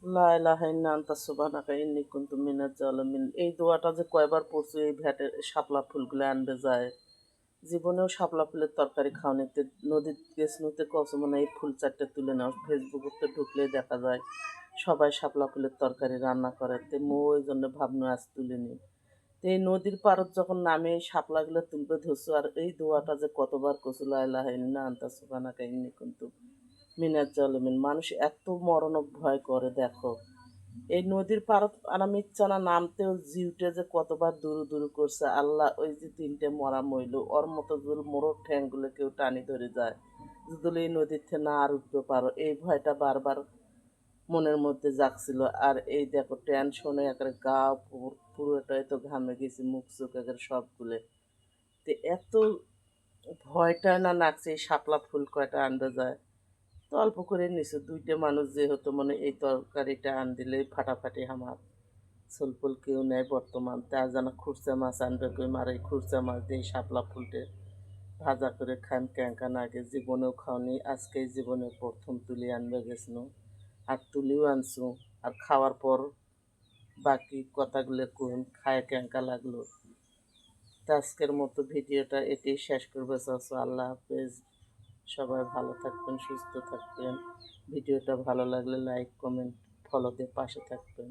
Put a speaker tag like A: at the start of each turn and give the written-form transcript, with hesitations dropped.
A: লা ইলাহা ইল্লা আনতা সুবহানাকা ইন্নী কুনতু মিনাজ জালিমিন। এই দোয়াটা যে কয়বার পড়ছি এই ভ্যাটের শাপলা ফুলগুলো আনবে যায়। জীবনেও শাপলা ফুলের তরকারি খাওয়ানিতে নদীর গেছনুতে কচু মানে এই ফুল চারটে তুলে নাও। ফেসবুকে ঢুকলেই দেখা যায় সবাই শাপলা ফুলের তরকারি রান্না করে। তো মো ওই জন্য ভাবনু আজ তুলে নিই। তো এই নদীর পাড়ত যখন নামে এই শাপলাগুলো তুলবে ধরছো আর এই দোয়াটা যে কতবার কচু লা ইলাহা ইল্লা আনতা সুবহানাকা ইন্নী কুনতু মিনাজ জালিমিন। মানুষ এত মরণক ভয় করে দেখো। এই নদীর পাড়ত আনামিচ্ছানা নামতেও জিউটে যে কতবার দুরু দুরু করছে আল্লাহ ওই যে তিনটে মরা মইল ওর মতো যদি মোরগ ঠ্যাংগুলো কেউ টানি ধরে যায় যদি এই নদীর থেকে না আর উঠতে পারো এই ভয়টা বারবার মনের মধ্যে জাগছিল। আর এই দেখো টেনশনে একেবারে গা পুরোটাই তো ঘামে গেছি মুখ চোখ একেবারে সবগুলো। তো এত ভয়টা না লাগছে এই শাপলা ফুল কয়টা আনতে যায়। তো অল্প করে নিছো দুইটা মানুষ যেহেতু মানে এই তরকারিটা আন দিলেই ফাটাফাটি আমার সোলফুল কেউ নেয় বর্তমান তা যেন খুরসা মাছ আনবে কই মার এই খুরসা মাছ দিয়ে শাপলা ফুলটে ভাজা করে খান ক্যাঙ্কা না আগে জীবনেও খাওনি আজকেই জীবনে প্রথম তুলি আনবে গেছনু আর তুলিও আনছু। আর খাওয়ার পর বাকি কথাগুলো কোন খায় ক্যাঙ্কা লাগলো। তো আজকের মতো ভিডিওটা এটাই শেষ করবে চাচ্ছ। আল্লাহ হাফেজ। সবাই ভালো থাকবেন সুস্থ থাকবেন। ভিডিওটা ভালো লাগলে লাইক কমেন্ট ফলো দিয়ে পাশে থাকবেন।